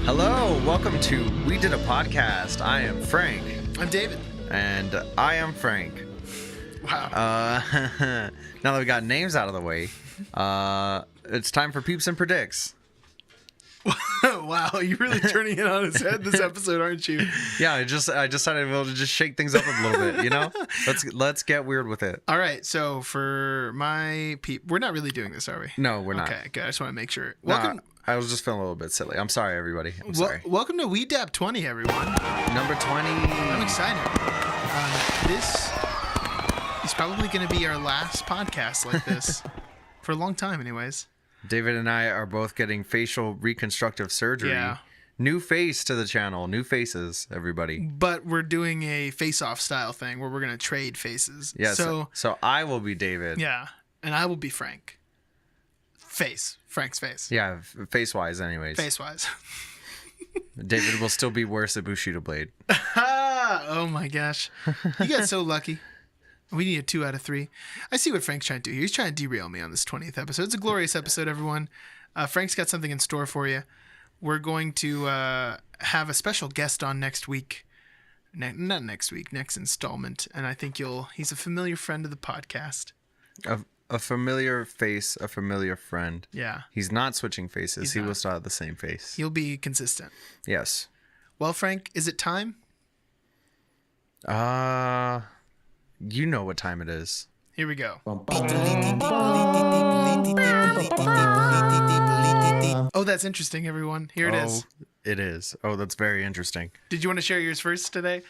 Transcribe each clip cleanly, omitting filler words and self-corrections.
Hello, welcome to We Did a Podcast. I am Frank. I'm David. And I am Frank. Wow. Now that we got names out of the way, it's time for Peeps and Predicts. Wow, you're really turning it on its head this episode, aren't you? Yeah, I decided to just shake things up a little bit, you know? Let's get weird with it. All right, so for my we're not really doing this, are we? No, we're not. Okay, good. I just want to make sure. Welcome. I was just feeling a little bit silly. I'm sorry, everybody. I'm sorry. Welcome to WeDAP 20, everyone. Number 20. I'm excited. This is probably going to be our last podcast like this for a long time, anyways. David and I are both getting facial reconstructive surgery. Yeah. New face to the channel. New faces, everybody. But we're doing a face-off style thing where we're going to trade faces. Yeah, so I will be David. Yeah, and I will be Frank. Frank's face. Yeah, face-wise anyways. Face-wise. David will still be worse at Bushido Blade. Oh my gosh. You got so lucky. We need a 2 out of 3. I see what Frank's trying to do here. He's trying to derail me on this 20th episode. It's a glorious episode, everyone. Frank's got something in store for you. We're going to have a special guest on next week. Not next week, next installment. And I think he's a familiar friend of the podcast. A familiar face, a familiar friend. Yeah. He's not switching faces. He will still have the same face. He'll be consistent. Yes. Well, Frank, is it time? You know what time it is. Here we go. Oh, that's interesting, everyone. Here it is. It is. Oh, that's very interesting. Did you want to share yours first today?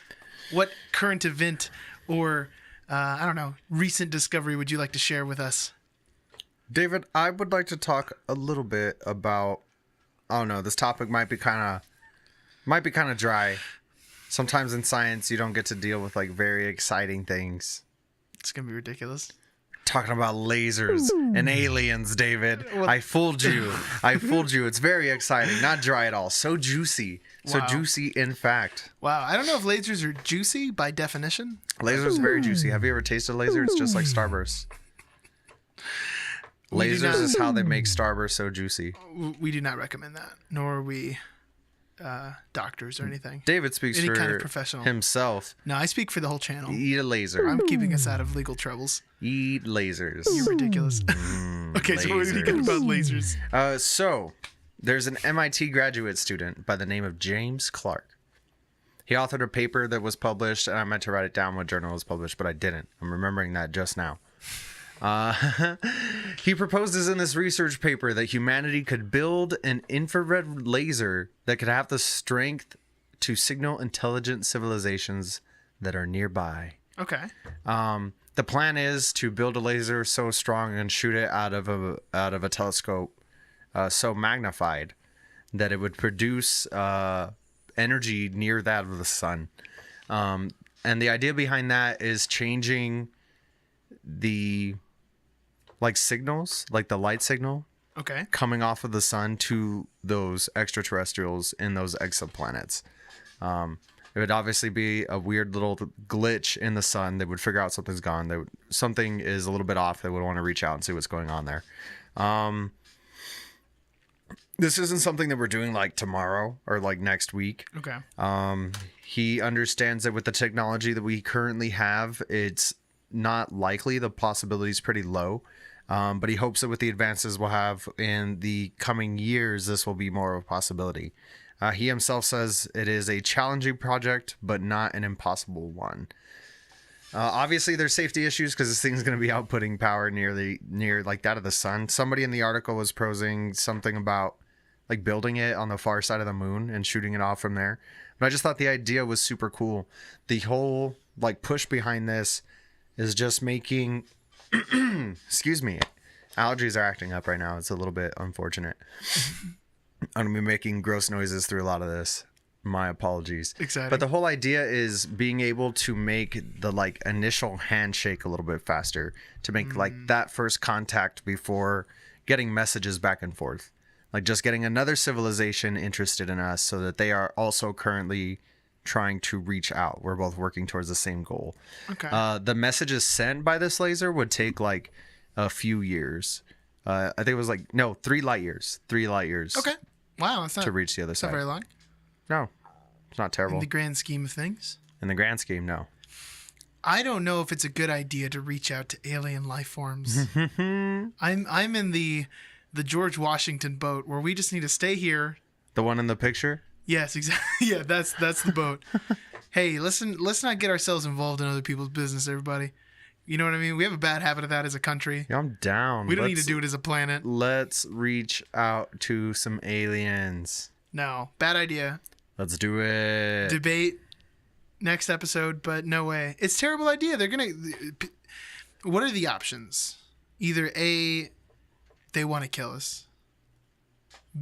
What current event or, I don't know, recent discovery would you like to share with us? David, I would like to talk a little bit about, I don't know, this topic might be kind of dry. Sometimes in science, you don't get to deal with like very exciting things. It's going to be ridiculous. Talking about lasers and aliens, David. I fooled you. It's very exciting. Not dry at all. So juicy. So juicy, in fact. Wow. I don't know if lasers are juicy by definition. Lasers are very juicy. Have you ever tasted a laser? It's just like Starburst. Lasers is how they make Starburst so juicy. We do not recommend that, nor are we doctors or anything. David speaks Any for kind of professional. Himself. No, I speak for the whole channel. Eat a laser. I'm keeping us out of legal troubles. Eat lasers. You're ridiculous. Okay, so what do you got about lasers? So there's an MIT graduate student by the name of James Clark. He authored a paper that was published, and I meant to write it down what journal it was published, but I didn't. I'm remembering that just now. He proposes in this research paper that humanity could build an infrared laser that could have the strength to signal intelligent civilizations that are nearby. Okay. The plan is to build a laser so strong and shoot it out of a telescope so magnified that it would produce energy near that of the sun. And the idea behind that is changing the signals, like the light signal coming off of the sun to those extraterrestrials in those exoplanets. It would obviously be a weird little glitch in the sun that would figure out something's gone. Something is a little bit off. They would want to reach out and see what's going on there. This isn't something that we're doing like tomorrow or like next week. Okay. He understands that with the technology that we currently have, it's not likely. The possibility is pretty low. But he hopes that with the advances we'll have in the coming years, this will be more of a possibility. He himself says it is a challenging project, but not an impossible one. Obviously, there's safety issues because this thing's going to be outputting power near like that of the sun. Somebody in the article was prosing something about like building it on the far side of the moon and shooting it off from there. But I just thought the idea was super cool. The whole like push behind this is just making... Excuse me. Allergies are acting up right now. It's a little bit unfortunate. I'm going to be making gross noises through a lot of this. My apologies. Exciting. But the whole idea is being able to make the like initial handshake a little bit faster to make like that first contact before getting messages back and forth. Like just getting another civilization interested in us so that they are also currently trying to reach out. We're both working towards the same goal. Okay. The messages sent by this laser would take like a few years. I think it was 3 light years. 3 light years. Okay. Wow, that's not to reach the other not side. very long No, it's not terrible. in the grand scheme of things. In the grand scheme, no. I don't know if it's a good idea to reach out to alien life forms. I'm in the George Washington boat where we just need to stay here. The one in the picture? Yes, exactly. Yeah, that's the boat. Hey, listen, let's not get ourselves involved in other people's business, everybody. You know what I mean? We have a bad habit of that as a country. Yeah, I'm down. We don't need to do it as a planet. Let's reach out to some aliens. No, bad idea. Let's do it. Debate next episode, but no way. It's a terrible idea. They're gonna. What are the options? Either A, they want to kill us.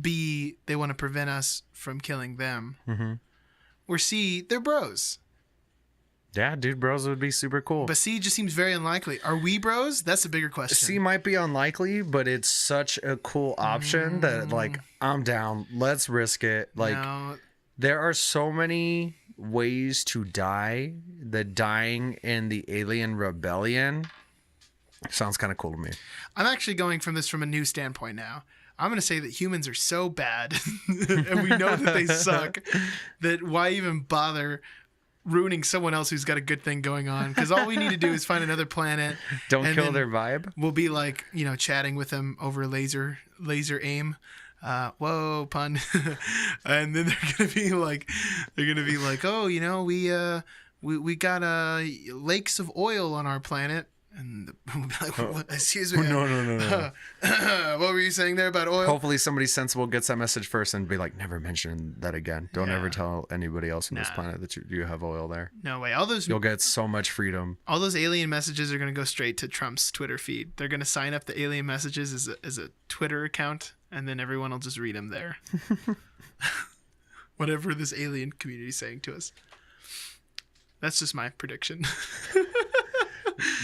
B, they want to prevent us from killing them. Mm-hmm. Or C, they're bros. Yeah, dude, bros would be super cool. But C just seems very unlikely. Are we bros? That's a bigger question. C might be unlikely, but it's such a cool option that, like, I'm down. Let's risk it. Like, No. there are so many ways to die. The dying in the alien rebellion sounds kind of cool to me. I'm actually going from a new standpoint now. I'm going to say that humans are so bad and we know that they suck that why even bother ruining someone else who's got a good thing going on? Because all we need to do is find another planet. Don't and kill then their vibe. We'll be like, chatting with them over laser aim. Whoa, pun. And then they're gonna be like, oh, we got lakes of oil on our planet. And we'll be like, what? Excuse me. No. What were you saying there about oil? Hopefully somebody sensible gets that message first and be like, never mention that again. Don't Yeah. ever tell anybody else on this planet that you have oil there. No way. You'll get so much freedom. All those alien messages are going to go straight to Trump's Twitter feed. They're going to sign up the alien messages as a Twitter account, and then everyone will just read them there. Whatever this alien community is saying to us. That's just my prediction.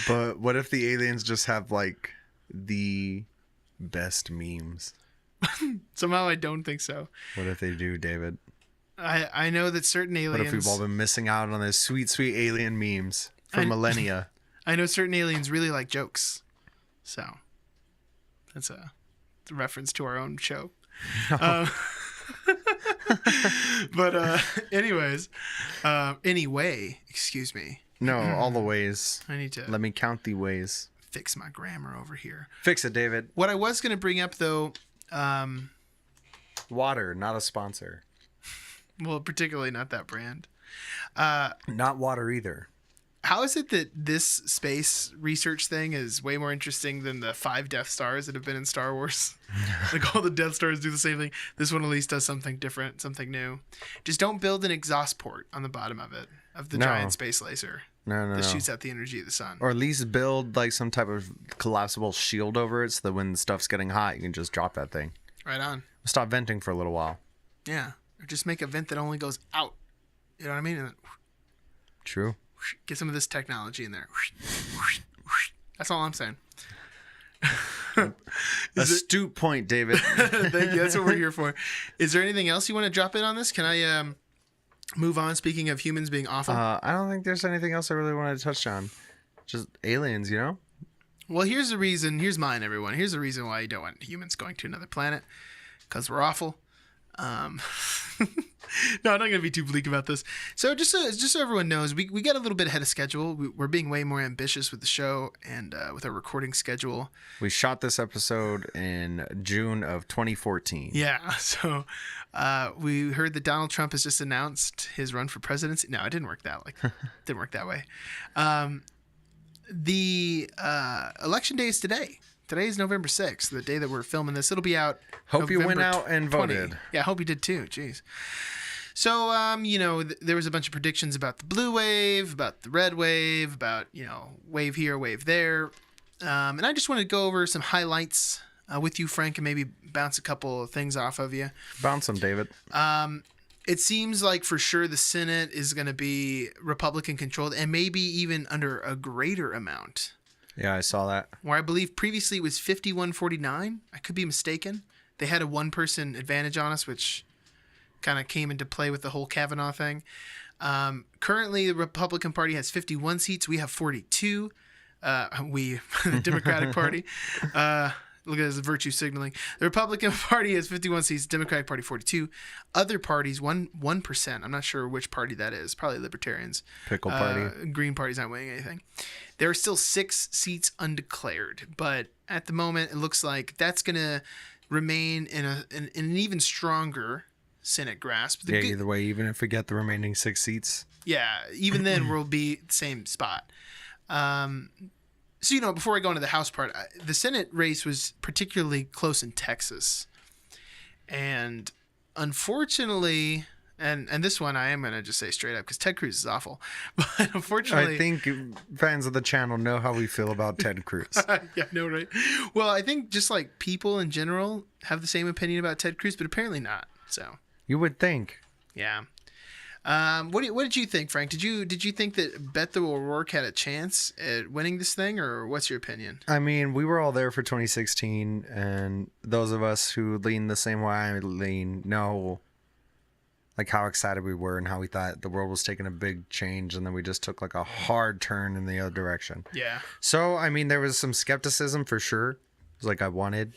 But what if the aliens just have, like, the best memes? Somehow I don't think so. What if they do, David? I know that certain aliens... What if we've all been missing out on those sweet, sweet alien memes for millennia? I know certain aliens really like jokes. So, that's a reference to our own show. But anyways, excuse me. No, all the ways. I need to Let me count the ways. fix my grammar over here. Fix it, David. What I was going to bring up, though, Water, not a sponsor. well, particularly not that brand. Not water either. How is it that this space research thing is way more interesting than the 5 Death Stars that have been in Star Wars? Like, all the Death Stars do the same thing. This one at least does something different, something new. Just don't build an exhaust port on the bottom of it, of the giant space laser No. that shoots out the energy of the sun. Or at least build, like, some type of collapsible shield over it so that when stuff's getting hot, you can just drop that thing. Right on. Stop venting for a little while. Yeah. Or just make a vent that only goes out. You know what I mean? And then, True. get some of this technology in there. That's all I'm saying. Astute point, David. Thank you. That's what we're here for. Is there anything else you want to drop in on this? Can I move on? Speaking of humans being awful. I don't think there's anything else I really wanted to touch on. Just aliens, you know? Well, here's the reason. Here's mine, everyone. Here's the reason why you don't want humans going to another planet. Because we're awful. No, I'm not going to be too bleak about this. So just so everyone knows, we got a little bit ahead of schedule. We're being way more ambitious with the show and with our recording schedule. We shot this episode in June of 2014. Yeah, so we heard that Donald Trump has just announced his run for presidency. No, it didn't work that way. The election day is today. Today is November 6th, the day that we're filming this. It'll be out. Hope you went November out and 20. voted. Yeah, I hope you did too. Jeez. So, there was a bunch of predictions about the blue wave, about the red wave, about, wave here, wave there. And I just wanted to go over some highlights with you, Frank, and maybe bounce a couple of things off of you. Bounce them, David. It seems like for sure the Senate is going to be Republican controlled and maybe even under a greater amount. Yeah, I saw that. Where I believe previously it was 51-49. I could be mistaken. They had a one-person advantage on us, which kind of came into play with the whole Kavanaugh thing. Currently, the Republican Party has 51 seats. We have 42. The Democratic Party. Look at this virtue signaling. The Republican Party has 51 seats, Democratic Party 42. Other parties, 1%. I'm not sure which party that is. Probably Libertarians. Pickle party. Green Party's not winning anything. There are still 6 seats undeclared, but at the moment, it looks like that's going to remain in an even stronger Senate grasp. Either way, even if we get the remaining 6 seats. Yeah, even then, we'll be the same spot. So, before I go into the House part, the Senate race was particularly close in Texas. And unfortunately, and this one I am going to just say straight up because Ted Cruz is awful. But unfortunately... I think fans of the channel know how we feel about Ted Cruz. Yeah, no, right? Well, I think just like people in general have the same opinion about Ted Cruz, but apparently not. So you would think. Yeah. What did you think, Frank? Did you think that Beto O'Rourke had a chance at winning this thing, or what's your opinion? I mean, we were all there for 2016, and those of us who lean the same way I lean know like how excited we were and how we thought the world was taking a big change, and then we just took like a hard turn in the other direction. Yeah. So, I mean, there was some skepticism for sure. It was like I wanted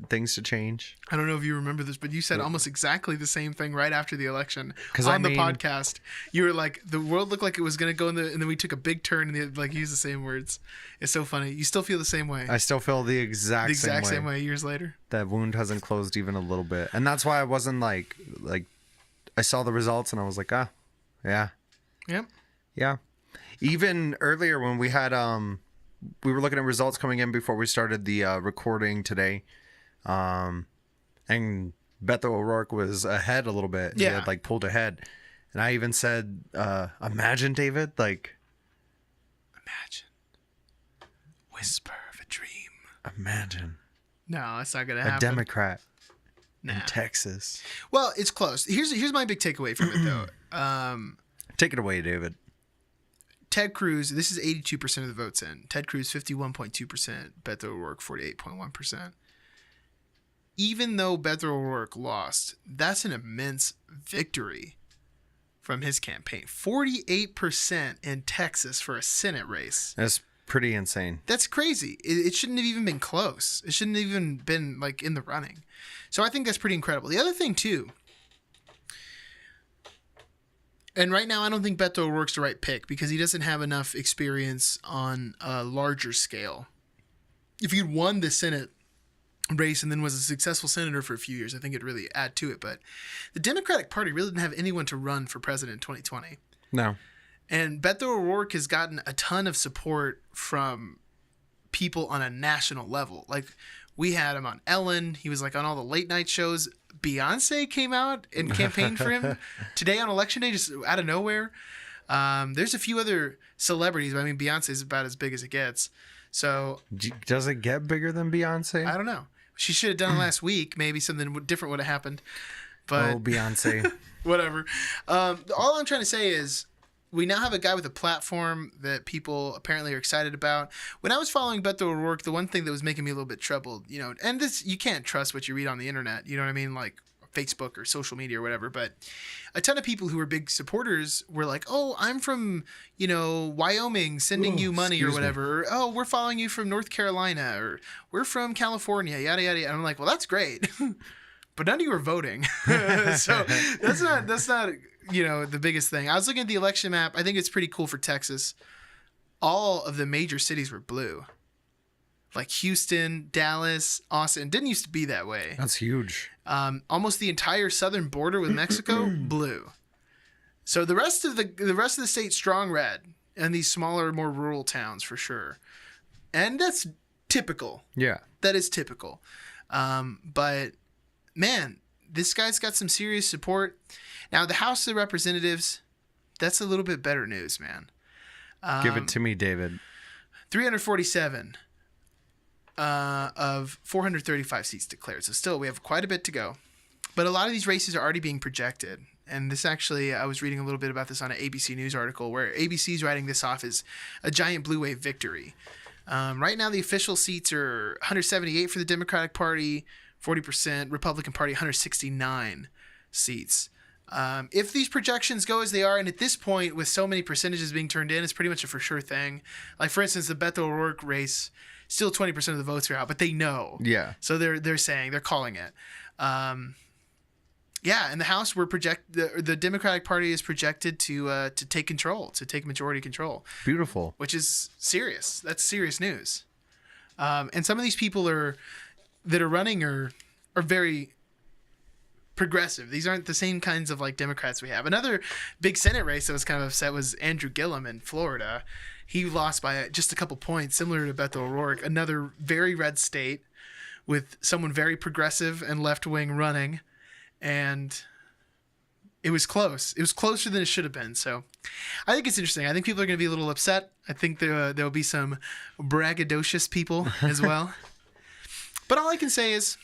things to change. I don't know if you remember this, but you said almost exactly the same thing right after the election on the podcast. You were like, the world looked like it was going to go and then we took a big turn and like used the same words. It's so funny. You still feel the same way. I still feel the exact same way years later. That wound hasn't closed even a little bit. And that's why I wasn't like I saw the results and I was like, yeah. Yep. Yeah. Even earlier when we had, we were looking at results coming in before we started the recording today. And Beto O'Rourke was ahead a little bit. Yeah. He had like pulled ahead. And I even said, imagine, David, like. Imagine. Whisper of a dream. Imagine. No, that's not going to happen. A Democrat in Texas. Well, it's close. Here's my big takeaway from it, though. Take it away, David. Ted Cruz, this is 82% of the votes in. Ted Cruz, 51.2%. Beto O'Rourke, 48.1%. Even though Beto O'Rourke lost, that's an immense victory from his campaign. 48% in Texas for a Senate race. That's pretty insane. That's crazy. It shouldn't have even been close. It shouldn't have even been like in the running. So I think that's pretty incredible. The other thing, too, and right now, I don't think Beto O'Rourke's the right pick because he doesn't have enough experience on a larger scale. If he'd won the Senate race and then was a successful senator for a few years, I think it'd really add to it. But the Democratic Party really didn't have anyone to run for president in 2020. No. And Beto O'Rourke has gotten a ton of support from people on a national level. Like, we had him on Ellen. He was like on all the late night shows. Beyonce came out and campaigned for him today on election day, just out of nowhere. There's a few other celebrities. But I mean, Beyonce is about as big as it gets. So does it get bigger than Beyonce? I don't know. She should have done it last week. Maybe something different would have happened. But Beyonce. Whatever. All I'm trying to say is we now have a guy with a platform that people apparently are excited about. When I was following Beto O'Rourke, the one thing that was making me a little bit troubled, and this, you can't trust what you read on the internet, you know what I mean? Like Facebook or social media or whatever. But a ton of people who were big supporters were like, oh, I'm from, Wyoming sending you money or whatever. Or, oh, we're following you from North Carolina, or we're from California, yada, yada. And I'm like, well, that's great. But none of you are voting. So that's not the biggest thing. I was looking at the election map. I think it's pretty cool for Texas. All of the major cities were blue. Like Houston, Dallas, Austin. It didn't used to be that way. That's huge. Almost the entire southern border with Mexico, blue. So the rest of the state strong red, and these smaller, more rural towns for sure. And that's typical. Yeah. That is typical. But man, this guy's got some serious support. Now, the House of Representatives, that's a little bit better news, man. Give it to me, David. 347 of 435 seats declared. So still, we have quite a bit to go. But a lot of these races are already being projected. And this actually, I was reading a little bit about this on an ABC News article where ABC's writing this off as a giant blue wave victory. Right now, the official seats are 178 for the Democratic Party, 40%, Republican Party, 169 seats. If these projections go as they are, and at this point, with so many percentages being turned in, it's pretty much a for sure thing. Like, for instance, the Beto O'Rourke race, still 20% of the votes are out, but they know. Yeah. So they're calling it. Yeah, in the House, the Democratic Party is projected to take control, to take majority control. Beautiful. Which is serious. That's serious news. And some of these people that are running are very progressive. These aren't the same kinds of like Democrats we have. Another big Senate race that was kind of upset was Andrew Gillum in Florida. He lost by just a couple points, similar to Beto O'Rourke. Another very red state with someone very progressive and left-wing running. And it was close. It was closer than it should have been. So I think it's interesting. I think people are going to be a little upset. I think there'll be some braggadocious people as well. But all I can say is,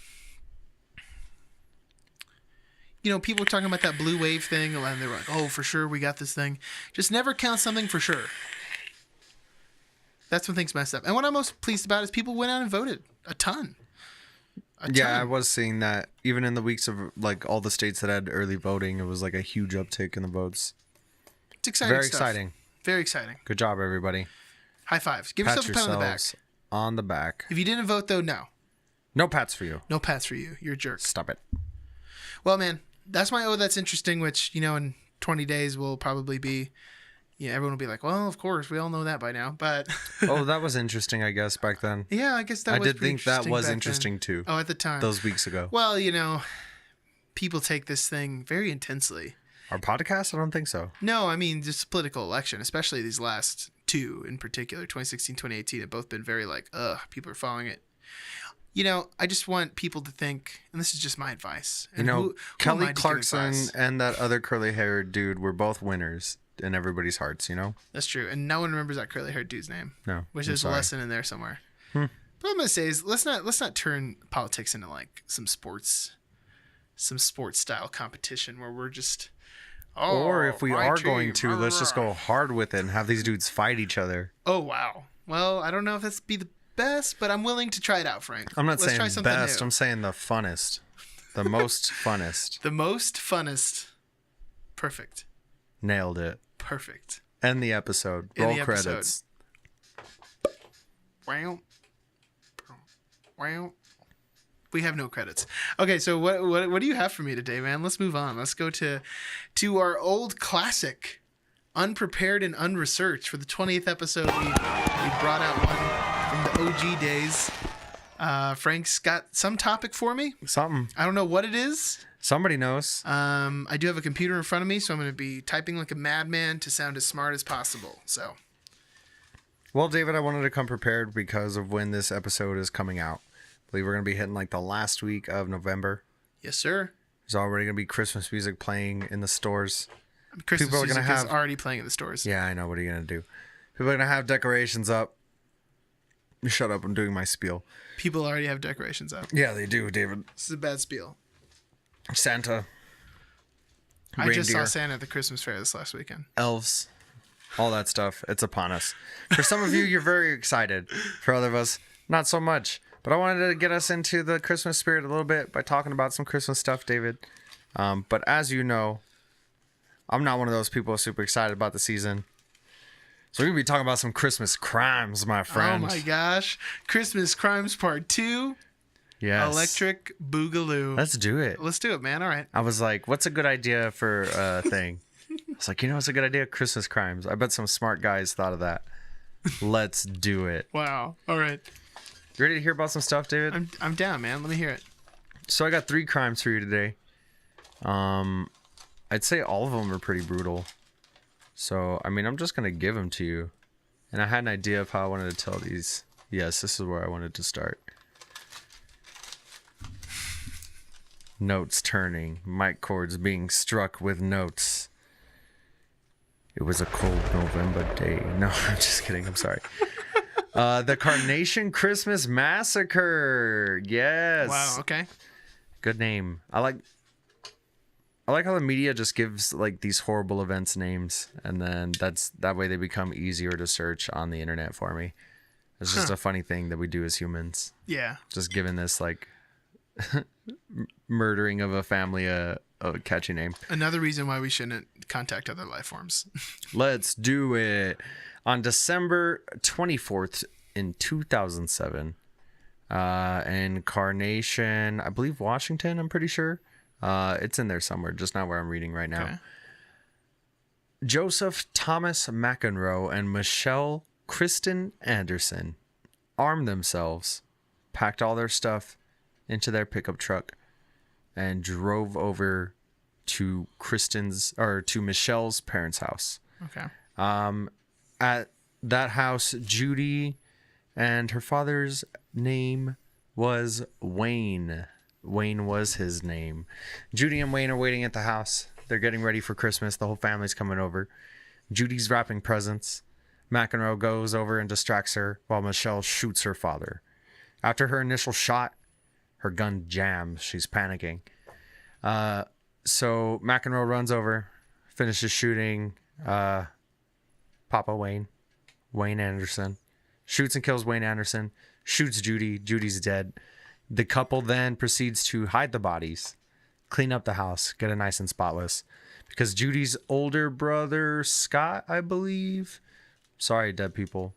people are talking about that blue wave thing, and they're like, oh, for sure, we got this thing. Just never count something for sure. That's when things mess up. And what I'm most pleased about is people went out and voted a ton. Yeah, I was seeing that. Even in the weeks of like all the states that had early voting, it was like a huge uptick in the votes. It's exciting. Very stuff. exciting. Very exciting. Good job, everybody. High fives. Give yourself a pat on the back. On the back. If you didn't vote, though, no. No pats for you. No pats for you. You're a jerk. Stop it. Well, man, that's my that's interesting, which, in 20 days will probably be, everyone will be like, well, of course, we all know that by now. But oh, that was interesting, I guess, back then. Yeah, I guess that was I did think that was interesting, then. too. Oh, at the time. Those weeks ago. Well, people take this thing very intensely. Our podcast? I don't think so. No, I mean, just political election, especially these last two in particular, 2016, 2018, have both been very people are following it. I just want people to think, and this is just my advice. And Kelly Clarkson and that other curly-haired dude were both winners in everybody's hearts, That's true. And no one remembers that curly-haired dude's name. No. Which is a lesson in there somewhere. But what I'm going to say is let's not turn politics into like some sports style competition where we're just or if we are going to, let's just go hard with it and have these dudes fight each other. Oh, wow. Well, I don't know if that's be the best, but I'm willing to try it out, Frank. I'm not saying best. New. I'm saying the funnest. The most funnest. The most funnest. Perfect. Nailed it. Perfect. End the episode. Roll credits. Wow. Wow. We have no credits. Okay, so what do you have for me today, man? Let's move on. Let's go to our old classic, Unprepared and Unresearched. For the 20th episode, we brought out one from the OG days. Frank's got some topic for me. Something. I don't know what it is. Somebody knows. I do have a computer in front of me, so I'm going to be typing like a madman to sound as smart as possible. So, well, David, I wanted to come prepared because of when this episode is coming out. I believe we're going to be hitting like the last week of November. Yes, sir. There's already going to be Christmas music playing in the stores. Christmas music is already playing in the stores. Yeah, I know. What are you going to do? People are going to have decorations up. Shut up. I'm doing my spiel. People already have decorations up. Yeah, they do, David. This is a bad spiel. Santa. I just saw Santa at the Christmas fair this last weekend. Elves. All that stuff. It's upon us. For some of you, you're very excited. For other of us, not so much. But I wanted to get us into the Christmas spirit a little bit by talking about some Christmas stuff, David. But as you know, I'm not one of those people super excited about the season. So we're going to be talking about some Christmas crimes, my friend. Oh my gosh. Christmas Crimes Part 2. Yes. Electric Boogaloo. Let's do it. Let's do it, man. All right. I was like, what's a good idea for a thing? I was like, what's a good idea? Christmas crimes. I bet some smart guys thought of that. Let's do it. Wow. All right. You ready to hear about some stuff, David? I'm down, man. Let me hear it. So I got 3 crimes for you today. I'd say all of them are pretty brutal. So, I'm just going to give them to you. And I had an idea of how I wanted to tell these. Yes, this is where I wanted to start. Notes turning. Mic cords being struck with notes. It was a cold November day. No, I'm just kidding. I'm sorry. The Carnation Christmas Massacre. Yes. Wow. Okay. Good name. I like how the media just gives like these horrible events names, and then that way they become easier to search on the internet for me. It's just a funny thing that we do as humans. Yeah. Just giving this like murdering of a family a catchy name. Another reason why we shouldn't contact other life forms. Let's do it. On December 24th, in 2007. In Carnation, I believe Washington, I'm pretty sure. It's in there somewhere, just not where I'm reading right now. Okay. Joseph Thomas McEnroe and Michelle Kristen Anderson armed themselves, packed all their stuff into their pickup truck, and drove over to Michelle's parents' house. Okay. At that house, Judy and her father's name was Wayne. Wayne was his name. Judy and Wayne are waiting at the house. They're getting ready for Christmas. The whole family's coming over. Judy's wrapping presents. McEnroe goes over and distracts her while Michelle shoots her father. After her initial shot, her gun jams. She's panicking. So McEnroe runs over, finishes shooting Papa Wayne Anderson. Shoots and kills Wayne Anderson. Shoots Judy. Judy's dead. The couple then proceeds to hide the bodies, clean up the house, get it nice and spotless. Because Judy's older brother, Scott, I believe. Sorry, dead people.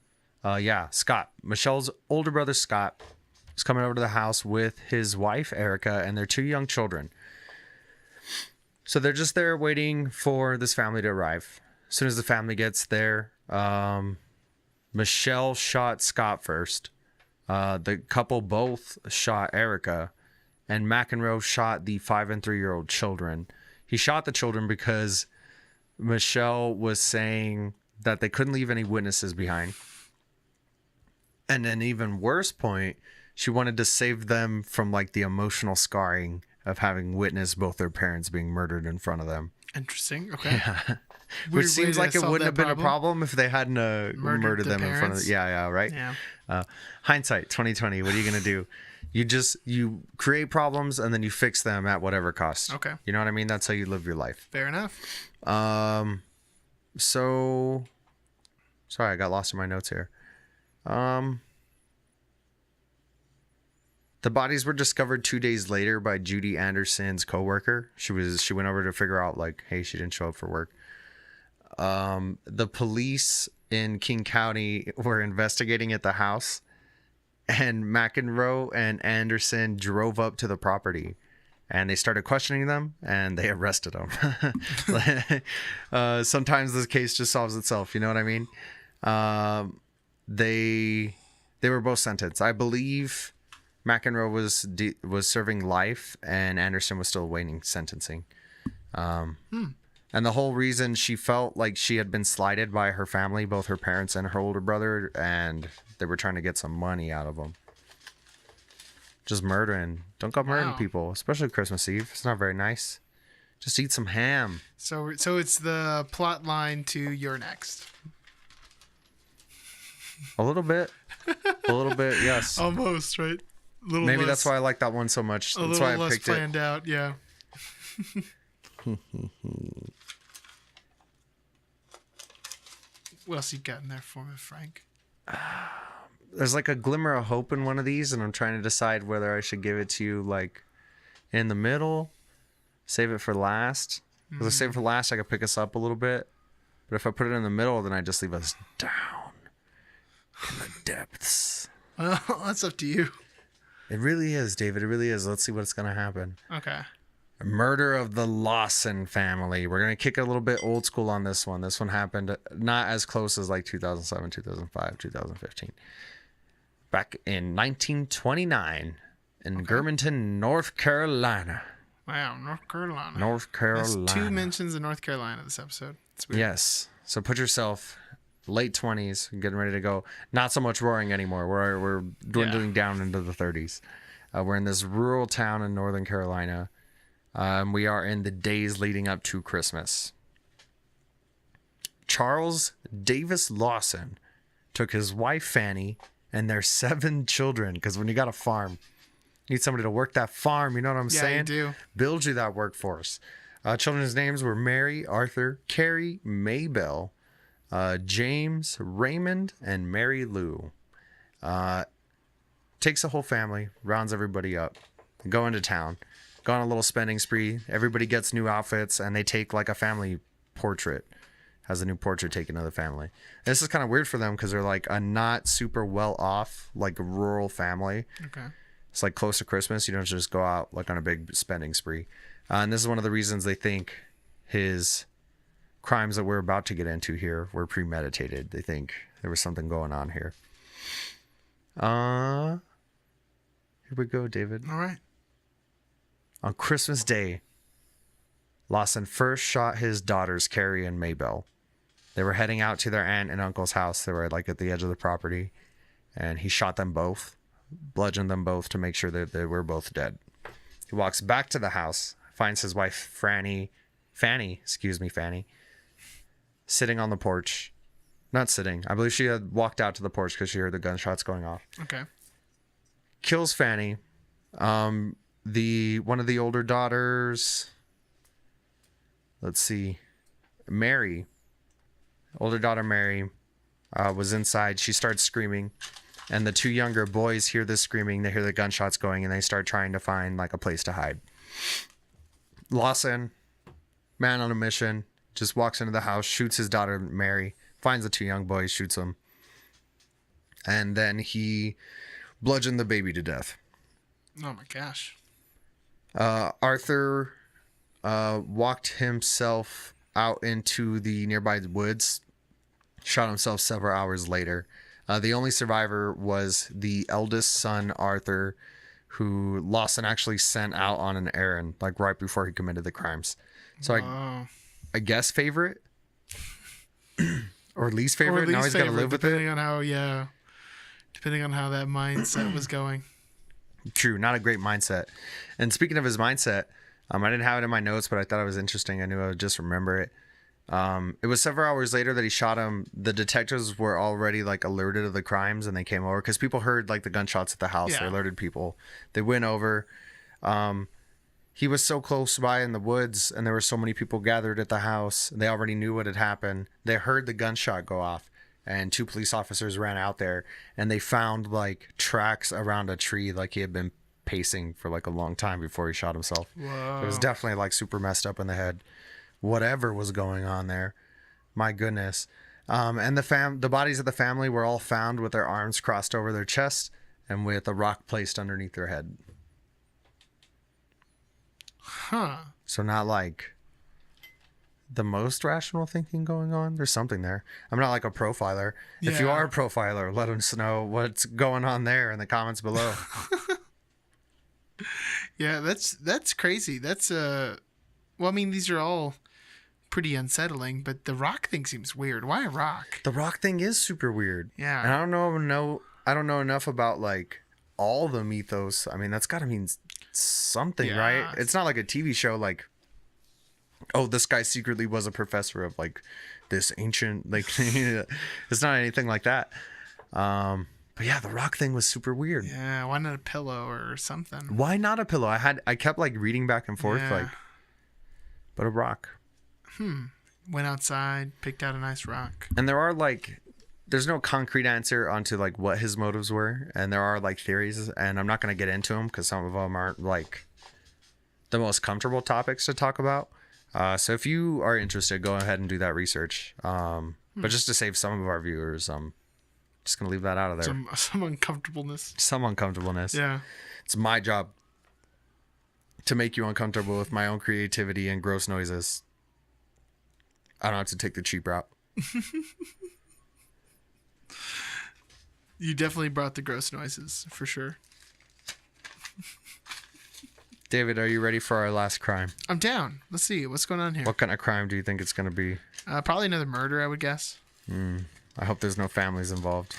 Scott. Michelle's older brother, Scott, is coming over to the house with his wife, Erica, and their 2 young children. So they're just there waiting for this family to arrive. As soon as the family gets there, Michelle shot Scott first. The couple both shot Erica, and McEnroe shot the 5 and 3-year-old children. He shot the children because Michelle was saying that they couldn't leave any witnesses behind. And an even worse point, she wanted to save them from like the emotional scarring of having witnessed both their parents being murdered in front of them. Interesting. Okay. Yeah. Which seems like it wouldn't have been a problem if they hadn't murdered them in front of them. Yeah, right? Yeah. Hindsight 2020. What are you going to do? You create problems and then you fix them at whatever cost. Okay. You know what I mean? That's how you live your life. Fair enough. So sorry, I got lost in my notes here. The bodies were discovered 2 days later by Judy Anderson's coworker. She went over to figure out like, hey, she didn't show up for work. The police in King County were investigating at the house, and McEnroe and Anderson drove up to the property, and they started questioning them, and they arrested them. Sometimes this case just solves itself. You know what I mean? They were both sentenced. I believe McEnroe was serving life, and Anderson was still awaiting sentencing. And the whole reason she felt like she had been slighted by her family, both her parents and her older brother, and they were trying to get some money out of them. Just murdering. Don't go murdering people, especially Christmas Eve. It's not very nice. Just eat some ham. So it's the plot line to You're Next. A little bit. Yes. Almost, right? Maybe that's why I like that one so much. That's why I less picked planned out, yeah. What else you got in there for me, Frank? There's like a glimmer of hope in one of these, and I'm trying to decide whether I should give it to you like in the middle, save it for last. Because I save it for last, I could pick us up a little bit. But if I put it in the middle, then I just leave us down in the depths. Well, that's up to you. It really is, David. It really is. Let's see what's going to happen. Okay. Murder of the Lawson family. We're going to kick it a little bit old school on this one. This one happened not as close as like 2007, 2005, 2015. Back in 1929 in Germantown, North Carolina. Wow, North Carolina. North Carolina. That's 2 mentions of North Carolina this episode. It's weird. Yes. So put yourself late 20s, getting ready to go. Not so much roaring anymore. We're dwindling down into the 30s. We're in this rural town in Northern Carolina. We are in the days leading up to Christmas. Charles Davis Lawson took his wife Fanny and their 7 children, because when you got a farm, you need somebody to work that farm. You know what I'm saying? Yeah, you do. Build you that workforce. Children's names were Mary, Arthur, Carrie, Maybelle, James, Raymond, and Mary Lou. Takes the whole family, rounds everybody up, go into town. Go on a little spending spree. Everybody gets new outfits, and they take like a family portrait has a new portrait taken of the family. And this is kind of weird for them because they're like a not super well off, like rural family. Okay. It's like close to Christmas. You don't just go out like on a big spending spree. And this is one of the reasons they think his crimes that we're about to get into here were premeditated. They think there was something going on here. Here we go, David. All right. On Christmas Day, Lawson first shot his daughters, Carrie and Maybelle. They were heading out to their aunt and uncle's house. They were like at the edge of the property, and he shot them both, bludgeoned them both to make sure that they were both dead. He walks back to the house, finds his wife Fanny, sitting on the porch. Not sitting. I believe she had walked out to the porch because she heard the gunshots going off. Okay. Kills Fanny. One of the older daughters, let's see, Mary, older daughter Mary, was inside. She starts screaming, and the two younger boys hear this screaming. They hear the gunshots going, and they start trying to find like a place to hide. Lawson, man on a mission, just walks into the house, shoots his daughter Mary, finds the two young boys, shoots them, and then he bludgeoned the baby to death. Oh my gosh. Arthur walked himself out into the nearby woods, shot himself several hours later. The only survivor was the eldest son, Arthur, who Lawson actually sent out on an errand, like right before he committed the crimes. So I guess favorite or least favorite. Now he's got to live with it. Depending on how that mindset was going. True, not a great mindset. And speaking of his mindset, I didn't have it in my notes, but I thought it was interesting. I knew I would just remember it. It was several hours later that he shot him. The detectives were already like alerted of the crimes, and they came over because people heard like the gunshots at the house. Yeah. They alerted people. They went over. He was so close by in the woods, and there were so many people gathered at the house. They already knew what had happened. They heard the gunshot go off, and two police officers ran out there, and they found like tracks around a tree, like he had been pacing for like a long time before he shot himself. Whoa. It was definitely like super messed up in the head. Whatever was going on there, my goodness. And the bodies of the family were all found with their arms crossed over their chest and with a rock placed underneath their head. Huh. So not like the most rational thinking going on. There's something there. I'm not like a profiler. Yeah. If you are a profiler, let us know what's going on there in the comments below. Yeah, that's crazy. That's well, I mean, these are all pretty unsettling, but the rock thing seems weird. Why a rock? The rock thing is super weird. Yeah. And I don't know enough about like all the mythos. I mean, that's got to mean something, yeah, right? It's not like a TV show like, oh, this guy secretly was a professor of like this ancient, like it's not anything like that. But yeah, the rock thing was super weird. Yeah, why not a pillow or something? Why not a pillow? I kept like reading back and forth, like, but a rock. Went outside, picked out a nice rock. And there's no concrete answer onto like what his motives were, and there are like theories, and I'm not going to get into them because some of them aren't like the most comfortable topics to talk about. So if you are interested, go ahead and do that research. But just to save some of our viewers, just going to leave that out of there. Some uncomfortableness. Some uncomfortableness. Yeah. It's my job to make you uncomfortable with my own creativity and gross noises. I don't have to take the cheap route. You definitely brought the gross noises, for sure. David, are you ready for our last crime? I'm down. Let's see. What's going on here? What kind of crime do you think it's going to be? Probably another murder, I would guess. I hope there's no families involved.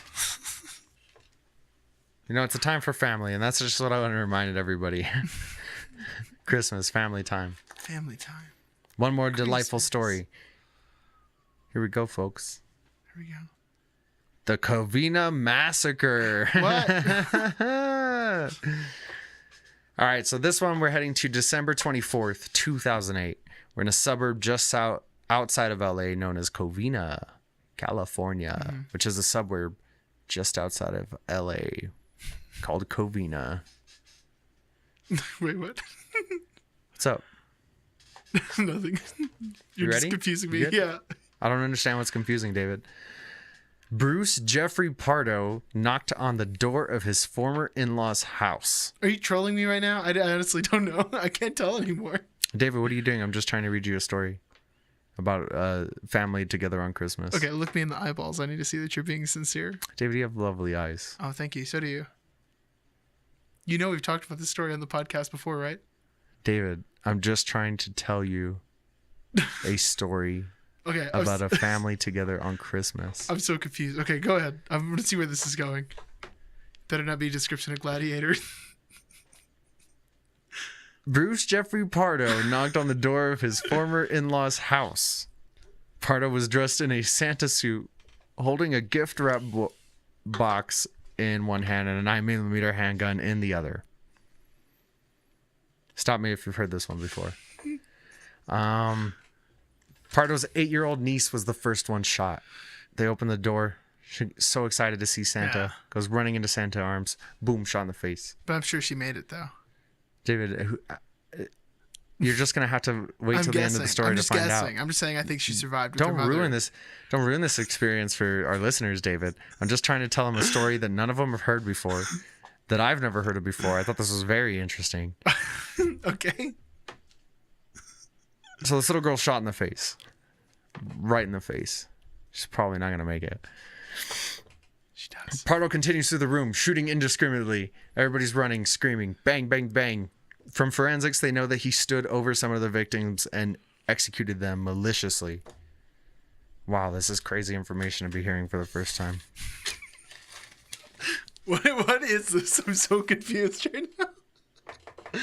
You know, it's a time for family, and that's just what I want to remind everybody. Christmas, family time. Family time. One more delightful story. Here we go, folks. Here we go. The Covina Massacre. What? All right, so this one we're heading to December 24th, 2008. We're in a suburb just outside of LA known as Covina, California, which is a suburb just outside of LA called Covina. Wait, what? What's up? Nothing. You're ready? just confusing me. Yeah. I don't understand what's confusing, David. Bruce Jeffrey Pardo knocked on the door of his former in-laws' house. Are you trolling me right now? I honestly don't know. I can't tell anymore. David, what are you doing? I'm just trying to read you a story about family together on Christmas. Okay, look me in the eyeballs. I need to see that you're being sincere. David, you have lovely eyes. Oh, thank you. So do you. You know we've talked about this story on the podcast before, right? David, I'm just trying to tell you a story okay, about a family together on Christmas. I'm so confused. Okay, go ahead. I'm going to see where this is going. Better not be a description of Gladiator. Bruce Jeffrey Pardo knocked on the door of his former in-laws' house. Pardo was dressed in a Santa suit, holding a gift wrap box in one hand and a 9mm handgun in the other. Stop me if you've heard this one before. Pardo's 8-year-old niece was the first one shot. They opened the door. She's so excited to see Santa. Yeah. Goes running into Santa's arms. Boom, shot in the face. But I'm sure she made it, though. David, you're just gonna have to wait till the end of the story to find out. I'm just saying I think she survived. Don't ruin this experience for our listeners, David. I'm just trying to tell them a story that none of them have heard before, that I've never heard of before. I thought this was very interesting. Okay. So this little girl shot in the face, right in the face. She's probably not gonna make it. She does. Pardo continues through the room, shooting indiscriminately. Everybody's running, screaming, bang, bang, bang. From forensics, they know that he stood over some of the victims and executed them maliciously. Wow, this is crazy information to be hearing for the first time. What is this? I'm so confused right now.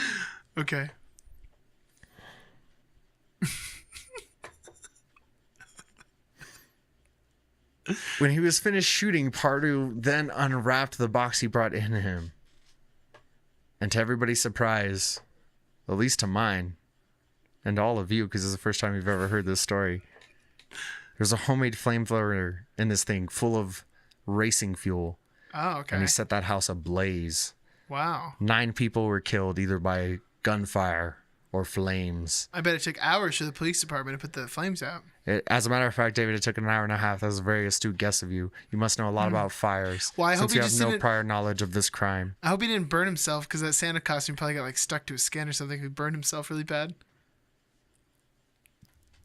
Okay. When he was finished shooting, Pardo then unwrapped the box he brought in him. And to everybody's surprise, at least to mine, and all of you, because it's the first time you've ever heard this story, there's a homemade flamethrower in this thing full of racing fuel. Oh, okay. And he set that house ablaze. Wow. 9 people were killed either by gunfire or flames. I bet it took hours for the police department to put the flames out. As a matter of fact, David, it took an hour and a half. That was a very astute guess of you. You must know a lot about fires. Well, I hope since he you have just no didn't- prior knowledge of this crime. I hope he didn't burn himself because that Santa costume probably got like stuck to his skin or something. He burned himself really bad.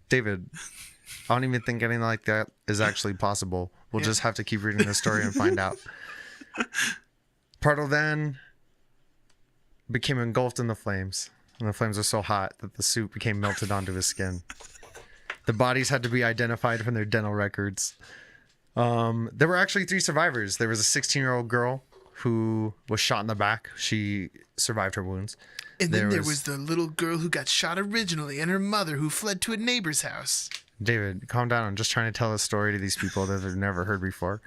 David, I don't even think anything like that is actually possible. We'll just have to keep reading the story and find out. Pardo then became engulfed in the flames. And the flames were so hot that the suit became melted onto his skin. The bodies had to be identified from their dental records. There were actually 3 survivors. There was a 16-year-old girl who was shot in the back. She survived her wounds. And then there was the little girl who got shot originally and her mother who fled to a neighbor's house. David, calm down. I'm just trying to tell a story to these people that they've never heard before.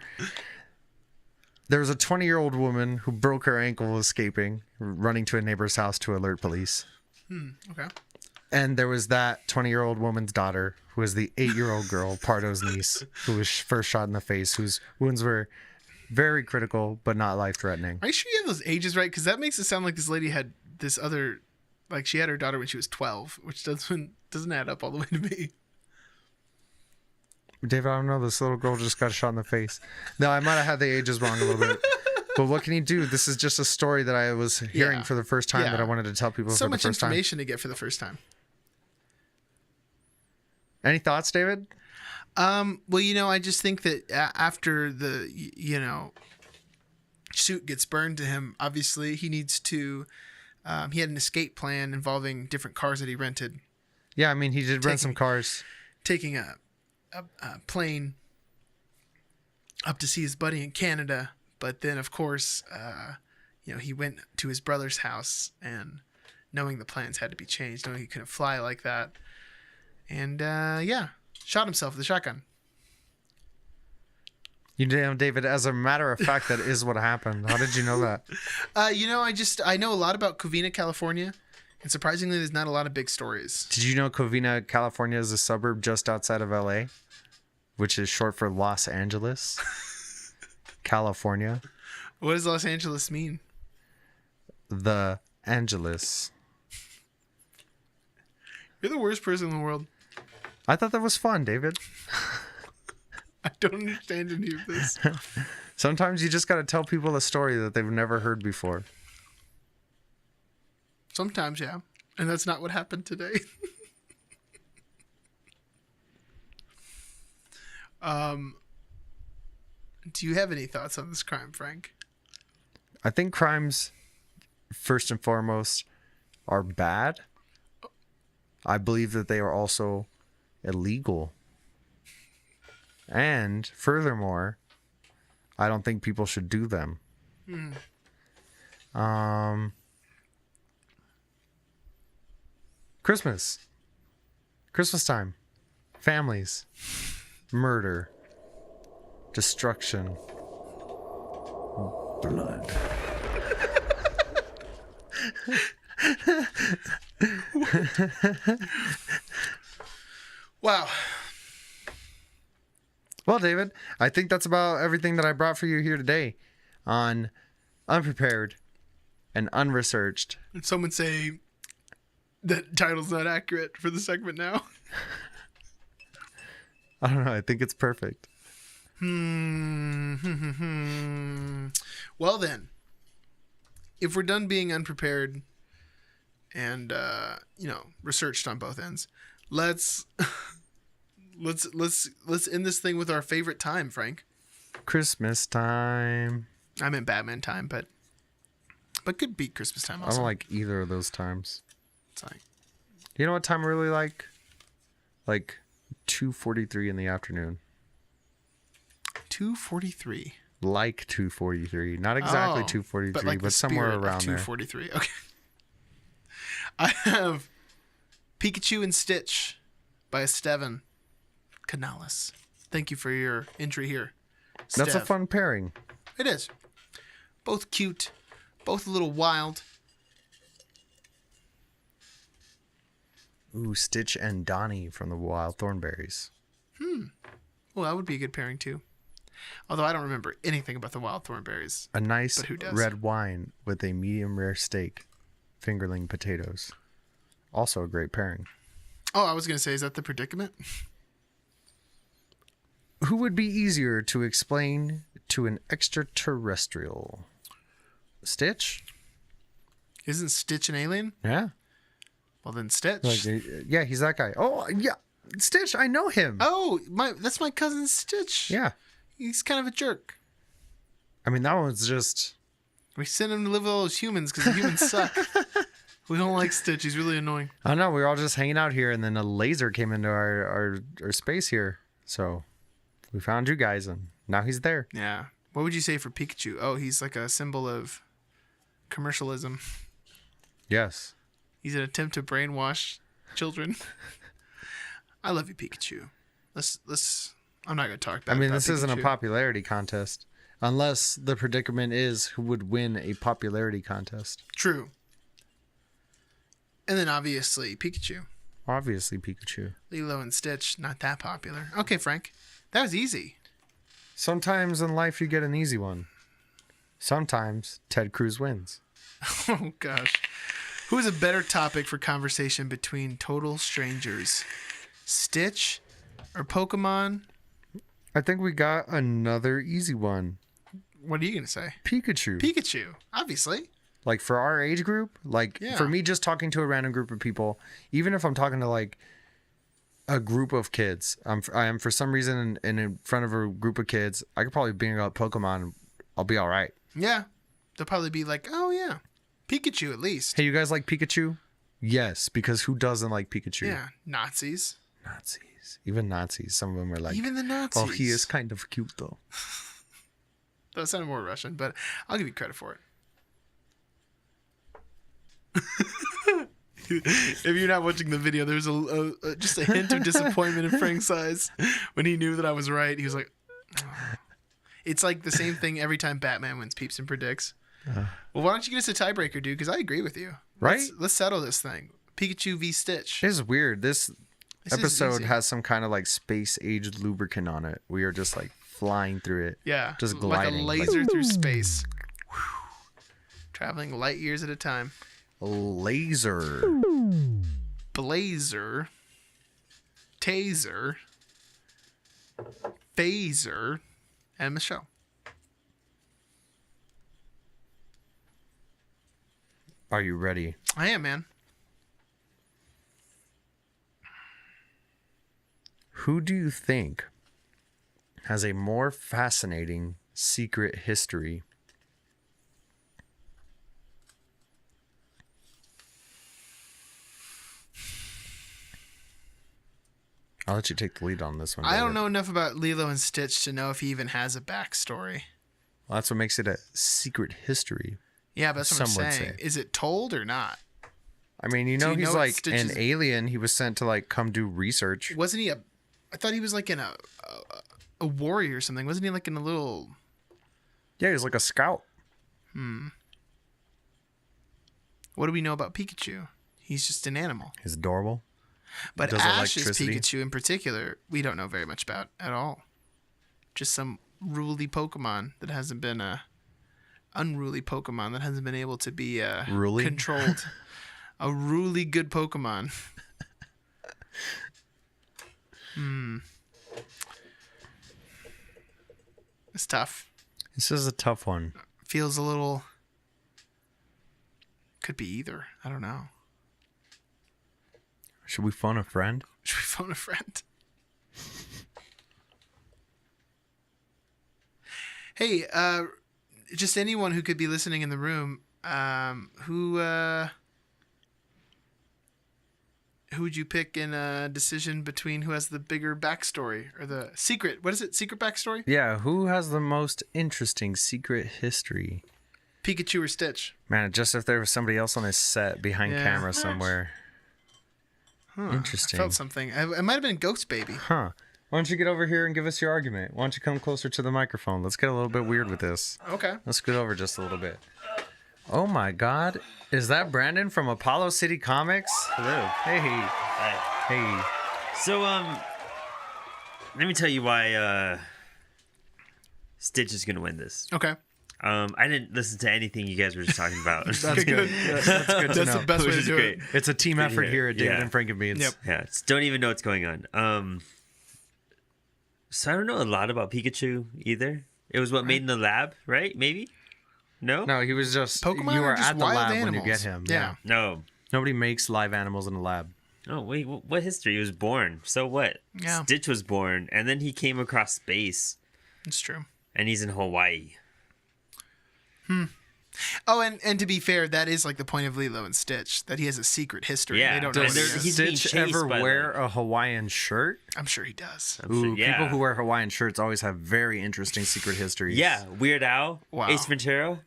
There was a 20-year-old woman who broke her ankle escaping, running to a neighbor's house to alert police. Okay. And there was that 20-year-old woman's daughter, who was the 8-year-old girl, Pardo's niece, who was first shot in the face, whose wounds were very critical, but not life-threatening. Are you sure you have those ages right? Because that makes it sound like this lady had this other, like she had her daughter when she was 12, which doesn't add up all the way to me. David, I don't know. This little girl just got shot in the face. No, I might have had the ages wrong a little bit. But what can you do? This is just a story that I was hearing for the first time that I wanted to tell people so for the much first time. information to get for the first time. Any thoughts, David? Well, I just think that after the, suit gets burned to him, obviously he needs to, he had an escape plan involving different cars that he rented. Yeah, I mean, he did rent some cars. Taking a plane up to see his buddy in Canada. But then, of course, he went to his brother's house and knowing the plans had to be changed, knowing he couldn't fly like that. And, shot himself with a shotgun. You know, David, as a matter of fact, that is what happened. How did you know that? I know a lot about Covina, California. And surprisingly, there's not a lot of big stories. Did you know Covina, California is a suburb just outside of LA, which is short for Los Angeles, California? What does Los Angeles mean? The Angeles. You're the worst person in the world. I thought that was fun, David. don't understand any of this. Sometimes you just got to tell people a story that they've never heard before. Sometimes, yeah. And that's not what happened today. Do you have any thoughts on this crime, Frank? I think crimes, first and foremost, are bad. I believe that they are also illegal. And furthermore, I don't think people should do them. Christmas time, families, murder, destruction, blood. Wow. Well, David, I think that's about everything that I brought for you here today on Unprepared and Unresearched. Did someone say that title's not accurate for the segment now? I don't know. I think it's perfect. Well then, if we're done being unprepared and researched on both ends, let's end this thing with our favorite time, Frank. Christmas time. I meant Batman time, but could beat Christmas time also. I don't like either of those times. It's like, You know what time I really like? Like 2:43 in the afternoon. 2:43. Like 2:43. Not exactly 2:43, but somewhere around there. 2:43. Okay. I have Pikachu and Stitch by Estevan Canales. Thank you for your entry here, That's a Stev. fun pairing. It is. Both cute, both a little wild. Ooh, Stitch and Donnie from the Wild Thornberries. Well, that would be a good pairing too. Although I don't remember anything about the Wild Thornberries. A nice But who does? red wine with a medium rare steak, fingerling potatoes. Also a great pairing. Oh, I was going to say, is that the predicament? Who would be easier to explain to an extraterrestrial? Stitch? Isn't Stitch an alien? Yeah. Well, then Stitch. Like, yeah, he's that guy. Oh, yeah. Stitch, I know him. Oh, that's my cousin Stitch. Yeah. He's kind of a jerk. I mean, that one's just... We sent him to live with all those humans because the humans suck. We don't like Stitch. He's really annoying. I don't know. We were all just hanging out here, and then a laser came into our space here. So we found you guys, and now he's there. Yeah. What would you say for Pikachu? Oh, he's like a symbol of commercialism. Yes. He's an attempt to brainwash children. I love you, Pikachu. Let's. I'm not gonna talk about. I mean, about this isn't a Pikachu. popularity contest, unless the predicament is who would win a popularity contest. True. And then obviously Pikachu. Obviously, Pikachu. Lilo and Stitch, not that popular. Okay, Frank. That was easy. Sometimes in life you get an easy one. Sometimes Ted Cruz wins. Oh, gosh. Who is a better topic for conversation between total strangers? Stitch or Pokemon? I think we got another easy one. What are you going to say? Pikachu. Pikachu, obviously. Like for our age group, like Yeah. for me just talking to a random group of people, even if I'm talking to like a group of kids, I am for some reason in front of a group of kids, I could probably bring up Pokemon. I'll be all right. Yeah. They'll probably be like, oh, yeah. Pikachu, at least. Hey, you guys like Pikachu? Yes, because who doesn't like Pikachu? Yeah. Nazis. Nazis. Even Nazis. Some of them are like, Even the Nazis. oh, he is kind of cute though. That sounded more Russian, but I'll give you credit for it. If you're not watching the video, there's just a hint of disappointment in Frank's eyes when he knew that I was right. He was like, oh. It's like the same thing every time Batman wins Peeps and predicts. Well, why don't you get us a tiebreaker, dude? Because I agree with you. Right? Let's settle this thing. Pikachu v. Stitch. This is weird. This This is episode easy. has some kind of like space age lubricant on it. We are just like flying through it. Yeah. Just like a gliding. laser through space. Traveling light years at a time. Laser. Blazer. Taser. Phaser, and Michelle. Are you ready? I am, man. Who do you think has a more fascinating secret history? I'll let you take the lead on this one. I don't David. know enough about Lilo and Stitch to know if he even has a backstory. Well, that's what makes it a secret history. Yeah, but that's what Some I'm would saying. say. Is it told or not? I mean, Do he's you know what like Stitch's- an alien. He was sent to like come do research. Wasn't he I thought he was like in a warrior or something. Wasn't he like in a little... Yeah, he's like a scout. What do we know about Pikachu? He's just an animal. He's adorable. But Does Ash's electricity. Pikachu in particular, we don't know very much about at all. Just some ruly Pokemon that hasn't been unruly Pokemon that hasn't been able to be Ruly? controlled. A ruly good Pokemon. It's tough. This is a tough one. Feels a little... Could be either. I don't know. Should we phone a friend? Should we phone a friend? Hey, just anyone who could be listening in the room, who would you pick in a decision between who has the bigger backstory or the secret? What is it? Secret backstory? Yeah, who has the most interesting secret history? Pikachu or Stitch? Man, just if there was somebody else on his set behind Yeah. camera somewhere. Huh, Interesting. I felt something. It might have been Ghost Baby. Huh. Why don't you get over here and give us your argument? Why don't you come closer to the microphone? Let's get a little bit weird with this. Okay. Let's scoot over just a little bit. Oh my God. Is that Brandon from Apollo City Comics? Hello. Hey. Hi. Hey. So, let me tell you why Stitch is gonna win this. Okay. I didn't listen to anything you guys were just talking about. That's Okay, good. good. That's good to That's know. the best way Which to is do great. it. It's a team effort hear. here at David Yeah. and Frank and Beans. Yep. Yeah, don't even know what's going on. So I don't know a lot about Pikachu either. It was what made in the lab, right? Maybe? No? No, he was just Pokemon you are are just at the wild lab animals. when you get him. Yeah. No. Nobody makes live animals in a lab. Oh, wait, what history? He was born. So what? Yeah. Stitch was born, and then he came across space, It's true. and he's in Hawaii. Oh, and to be fair, that is like the point of Lilo and Stitch, that he has a secret history. Yeah, They don't know and what he there's- is. he's being Stitch chased ever by, wear like- a Hawaiian shirt? I'm sure he does. I'm sure- Ooh, yeah. people who wear Hawaiian shirts always have very interesting secret histories. Yeah, Weird Al, Wow. Ace Ventura.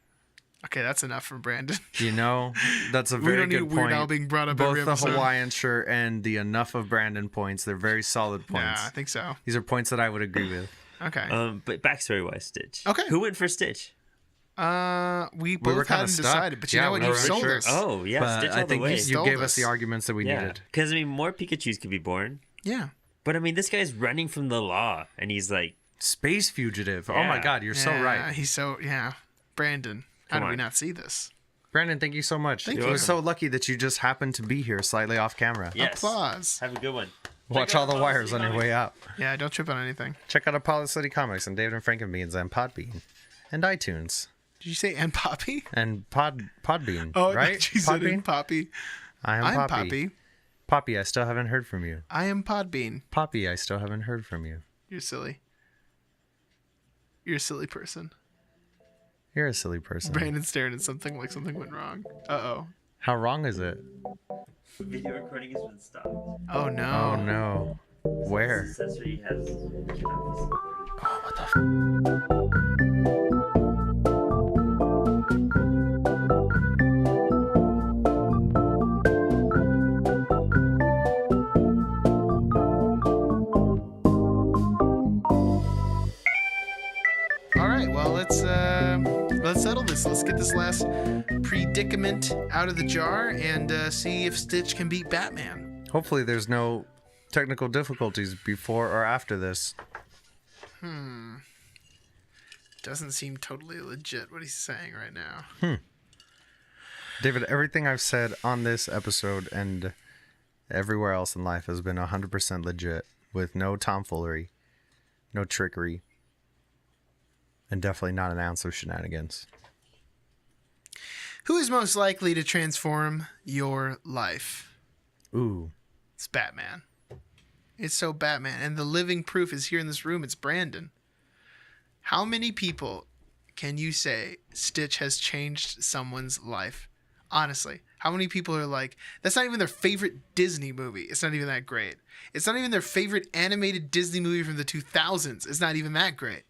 Okay, that's enough from Brandon. You know, that's a We very don't need good Weird point. Al being brought up Both every the episode. Hawaiian shirt and the enough of Brandon points, they're very solid Yeah, points. I think so. These are points that I would agree with. Okay. But backstory wise, Stitch. Okay. Who went for Stitch? We both were kinda hadn't stuck. decided, but you Yeah, know what? we You were sold unsure. us. Oh, yeah, But Stitch all I the think way. you Stole gave us us. the arguments that we Yeah, needed. because I mean, more Pikachu's could be born. Yeah. But I mean, this guy's running from the law, and he's like, Space fugitive. Oh my Yeah. God, you're so Yeah, right. He's so, yeah. Brandon, how Come did we on. not see this? Brandon, thank you so much. Thank It you. was so lucky that you just happened to be here slightly off camera. yes. Applause. Have a good one. Watch Check out all the Apollo wires City on your Comics. way out. Yeah, don't trip on anything. Check out Apollo City Comics and David and Frank and Beans and Podbean and iTunes Did you say and Poppy? and Podbean. Oh, right? she said and Poppy. I am I'm Poppy. Poppy. Poppy, I still haven't heard from you. I am Podbean. Poppy, I still haven't heard from you. You're silly. You're a silly person. You're a silly person. Brandon's staring at something like something went wrong. Uh-oh. How wrong is it? Video recording has been stopped. Oh, no. Oh no. Where? Accessory has. Oh, what the All right, well, let's settle this. Let's get this last predicament out of the jar and see if Stitch can beat Batman. Hopefully there's no technical difficulties before or after this. Doesn't seem totally legit what he's saying right now. David, everything I've said on this episode and everywhere else in life has been 100% legit with no tomfoolery. no trickery, and definitely not an ounce of shenanigans. Who is most likely to transform your life? Ooh. It's Batman. It's so Batman. And the living proof is here in this room. It's Brandon. How many people can you say Stitch has changed someone's life? Honestly, how many people are like, that's not even their favorite Disney movie. It's not even that great. It's not even their favorite animated Disney movie from the 2000s. It's not even that great.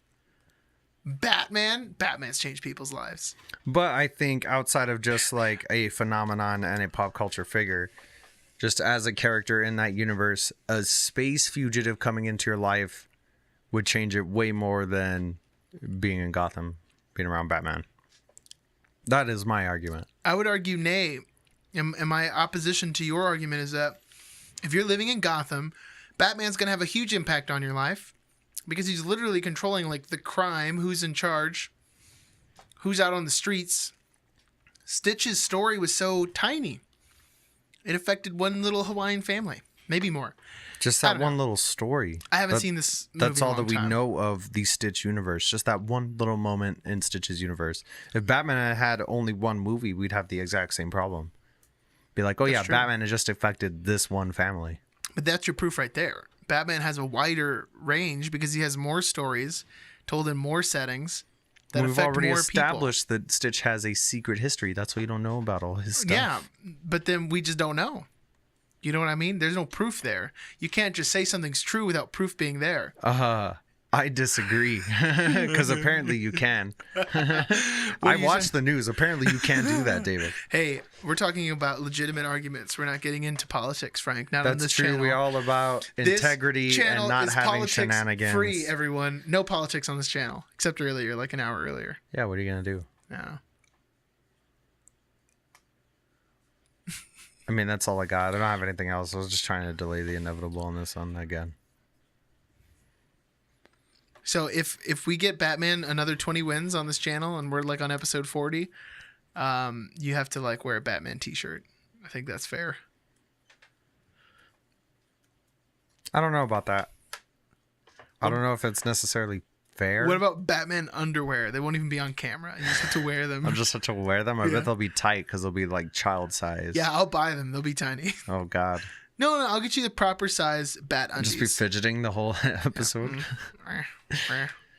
Batman's changed people's lives. But I think outside of just like a phenomenon and a pop culture figure, just as a character in that universe, a space fugitive coming into your life would change it way more than being in Gotham, being around Batman. That is my argument. I would argue nay. And my opposition to your argument is that if you're living in Gotham, Batman's going to have a huge impact on your life because he's literally controlling like the crime, who's in charge, who's out on the streets. Stitch's story was so tiny. It affected one little Hawaiian family, maybe more. Just that one little story. I haven't seen this movie That's all in a long that we time. know of the Stitch universe. Just that one little moment in Stitch's universe. If Batman had only one movie, we'd have the exact same problem. Be like, oh yeah, true. Batman has just affected this one family. But that's your proof right there. Batman has a wider range because he has more stories told in more settings that We've affect already more established that Stitch has a secret history. That's why you don't know about all his stuff. Yeah, but then we just don't know. You know what I mean? There's no proof there. You can't just say something's true without proof being there. I disagree. Because apparently you can. I watch the news. Apparently you can do that, David. Hey, we're talking about legitimate arguments. We're not getting into politics, Frank. Not on That's this true. channel. We're all about integrity This channel and not is having politics shenanigans. free, everyone. No politics on this channel, except earlier, like an hour earlier. Yeah, what are you going to do? No. I mean, that's all I got. I don't have anything else. I was just trying to delay the inevitable on this one again. So if we get Batman another 20 wins on this channel and we're like on episode 40, you have to like wear a Batman t-shirt. I think that's fair. I don't know about that. I don't know if it's necessarily fair. What about Batman underwear? They won't even be on camera. You just have to wear them. I'll just have to wear them. I bet they'll be tight because they'll be like child size. Yeah, I'll buy them. They'll be tiny. Oh, God. No, I'll get you the proper size bat undies. Just be fidgeting the whole episode.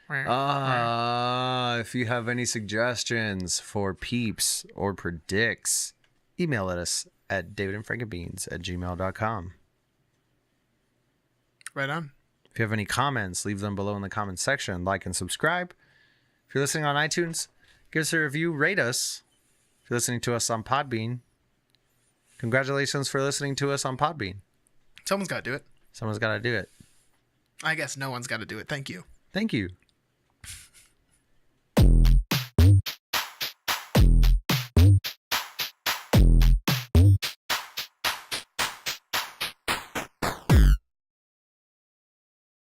If you have any suggestions for peeps or predicts, email us at davidandfrankandbeans@gmail.com. Right on. If you have any comments, leave them below in the comments section. Like and subscribe. If you're listening on iTunes, give us a review, rate us. If you're listening to us on Podbean, congratulations for listening to us on Podbean. Someone's got to do it. Someone's got to do it. I guess no one's got to do it. Thank you. Thank you.